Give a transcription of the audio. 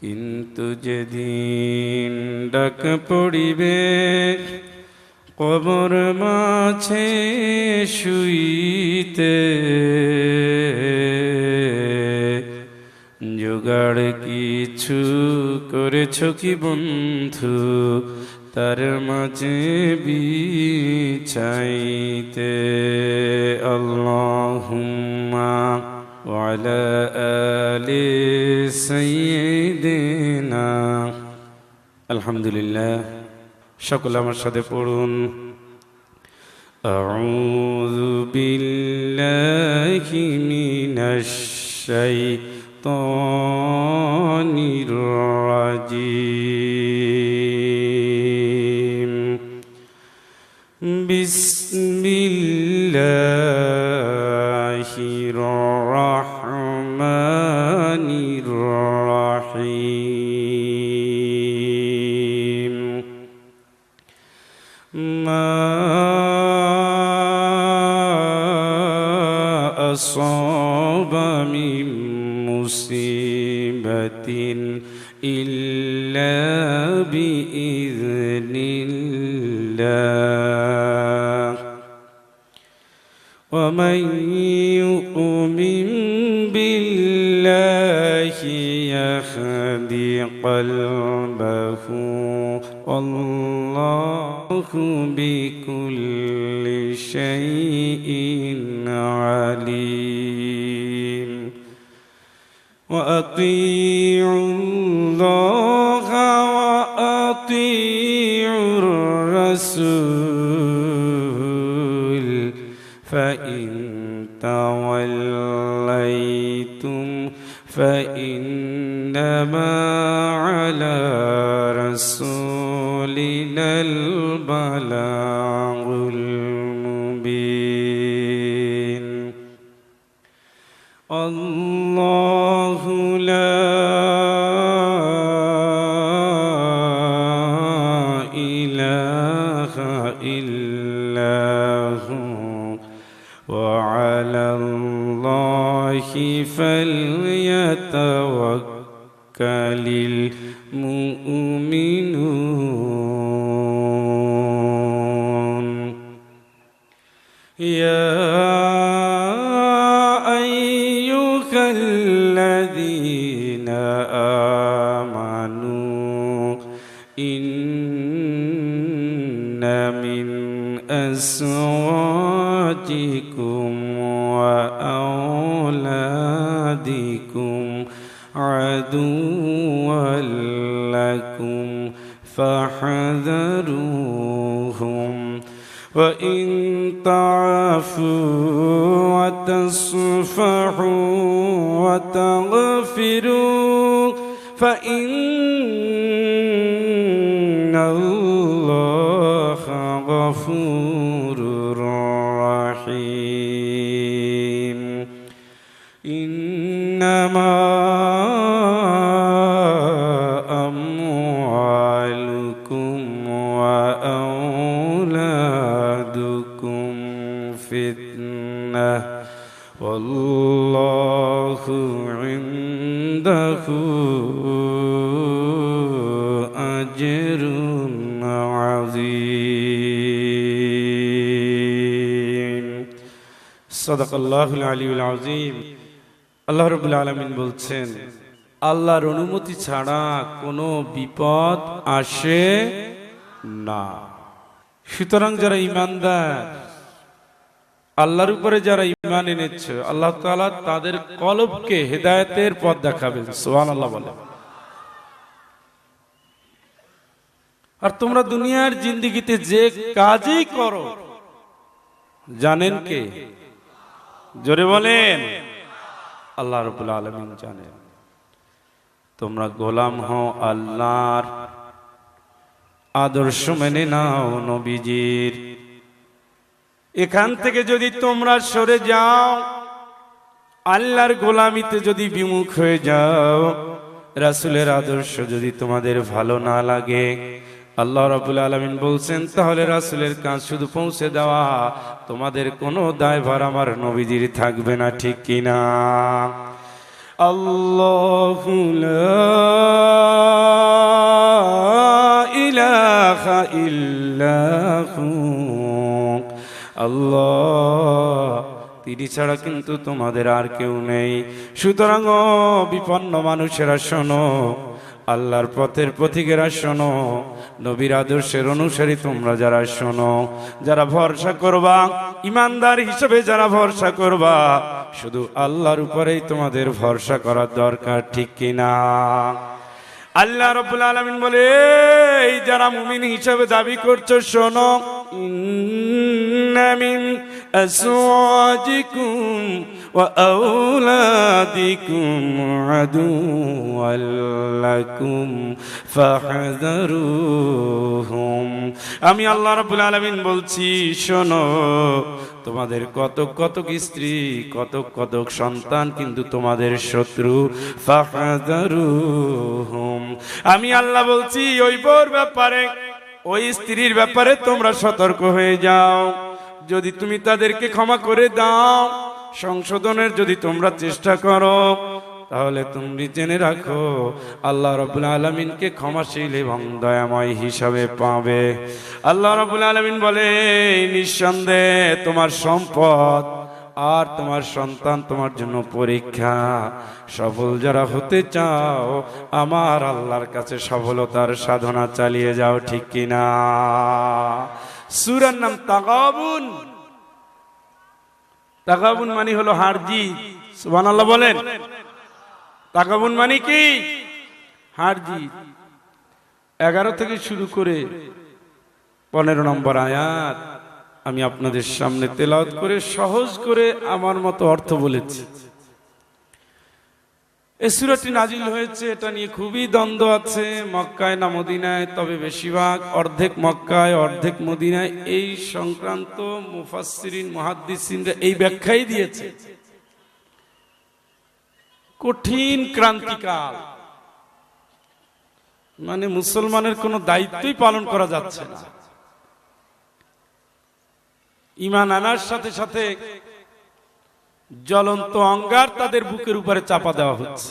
কিন্তু যেদিন ডাক পড়িবে কবর মাঝে শুইতে, জোগাড় কিছু করেছ কি বন্ধু তার মাঝে বিছাইতে? আল্লাহুম্মা ওয়ালা আলি সাইয়্যিদিনা। আলহামদুলিল্লাহ। সকলে আমার সাথে পড়ুন, আউযু বিল্লাহি মিনাশ শাইতানির রাজিম। বিসমিল্লাহির রাহমানির রাহিম। মা আসাবা মিন মুসিবাতিন ইল্লা বিইذنিল্লাহ ওয়া মান ইউমিন বিল্লাহি ইয়াহদি কলবাহু আল্লাহু বিকুল্লি শাইইন আলীম। ওয়া আতিউল্লাহা ওয়া আতিউর রাসূল ফাইন তাওয়াল্লাইতুম ফাইন্নামা আলা রাসূলিনাল বালাগুল মুবিন। আল্লাহু লা ইলাহা ইল্লাহু ওয়া আলাল্লাহি ফালইয়াতাওয়াক্কালিল মুমিনুন। ইয়া আইয়ুহাল্লাযীনা আমানু ইন্না মিন আজওয়াজিকুম ওয়া আওলাদিকুম আদুওয়াল লাকুম ফাহযারুহুম ওয়া ইন তা'ফু ওয়া তাসফাহু ওয়া তাগফিরু ফাইন্নাল্লাহা গফুরুর রাহিম। ইন্নামা আমওয়ালুকুম ওয়া আওলাদুকুম ফিতনাহ ওয়াল্লাহু ইনদাহু আজরুন আযীম। সাদাকাল্লাহুল আলিয়্যুল আযীম। আল্লাহ রাব্বুল আলামিন বলছেন, আল্লাহর অনুমতি ছাড়া কোনো বিপদ আসে না। সুতরাং যারা ঈমানদার, আল্লাহর উপরে যারা ঈমান এনেছে, আল্লাহ তাআলা তাদের কলবকে হেদায়েতের পথ দেখাবেন। সুবহানাল্লাহ বলে। আর তোমরা দুনিয়ার জিন্দেগিতে যে কাজই করো জানেন কে? জোরে বলেন। আল্লাহ রাব্বুল আলামিন জানেন। তোমরা গোলাম হও আল্লাহর, আদর্শ মেনে নাও নবীজির। এখান থেকে যদি তোমরা সরে যাও, আল্লাহর গোলামিতে যদি বিমুখ হয়ে যাও, রাসূলের আদর্শ যদি তোমাদের ভালো না লাগে, আল্লাহ রাব্বুল আলামিন বলছেন তাহলে রাসূলের কাজ শুধু পৌঁছে দেওয়া, তোমাদের কোনো দায়ভার আমার নবীজির থাকবে না, ঠিক কিনা? আল্লাহু লা আল্লাহ, তিনি ছাড়া কিন্তু তোমাদের আর কেউ নেই। সুতরাং ও বিপন্ন মানুষেরা শোনো, আল্লাহর পথের পথিকেরা শোনো, নবীর আদর্শের অনুসারী তোমরা যারা শোনো, যারা ভরসা করবা, ইমানদার হিসেবে যারা ভরসা করবা, শুধু আল্লাহর উপরেই তোমাদের ভরসা করার দরকার, ঠিক কিনা? আল্লাহ রাব্বুল আলামিন বলে, এই যারা মুমিন হিসেবে দাবি করছো শোনো, ইন্না মিন আসওয়াজিকুম ওয়া আওলাদিকুম আদুওয়াল লাকুম ফাহযারুহুম। আমি আল্লাহ রাব্বুল আলামিন বলছি, শোনো, তোমাদের কতক কতক স্ত্রী, কতক কতক সন্তান কিন্তু তোমাদের শত্রু। ফাহযারুহুম, আমি আল্লাহ বলছি ওই বউর ব্যাপারে, ওই স্ত্রীর ব্যাপারে তোমরা সতর্ক হয়ে যাও। যদি তুমি তাদেরকে ক্ষমা করে দাও, সংশোধনের যদি তোমরা চেষ্টা করো, তাহলে তুমি জেনে রাখো আল্লাহ রাব্বুল আলামিনকে ক্ষমাশীল এবং দয়াময় হিসাবে পাবে। আল্লাহ রাব্বুল আলামিন বলে, নিঃসন্দেহে তোমার সম্পদ আর তোমার সন্তান তোমার জন্য পরীক্ষা। সফল যারা হতে চাও, আমার আল্লাহর কাছে সফলতার সাধনা চালিয়ে যাও, ঠিক কিনা? সূরার নাম তাগাবুন। তাগাবুন মানে হলো হার জিত। সুবহানাল্লাহ বলেন। তাগাবুন মানে কি? হার জিত। 11 থেকে শুরু করে 15 নম্বর আয়াত আমি আপনাদের সামনে তেলাওয়াত করে সহজ করে আমার মতো অর্থ বলেছি। এই সূরাটি নাজিল হয়েছে, এটা নিয়ে খুবই দ্বন্দ্ব আছে, মক্কায় না মদিনায়, তবে বেশিরভাগ অর্ধেক মক্কায় অর্ধেক মদিনায়। এই সংক্রান্ত মুফাসসিরিন মুহাদ্দিসিনরা এই ব্যাখ্যাই দিয়েছে। কঠিন ক্রান্তিকাল, মানে মুসলমানের কোনো দায়িত্বই পালন করা যাচ্ছে না। ঈমান আনার সাথে সাথে জ্বলন্ত অঙ্গার তাদের বুকের উপরে চাপা দেওয়া হচ্ছে।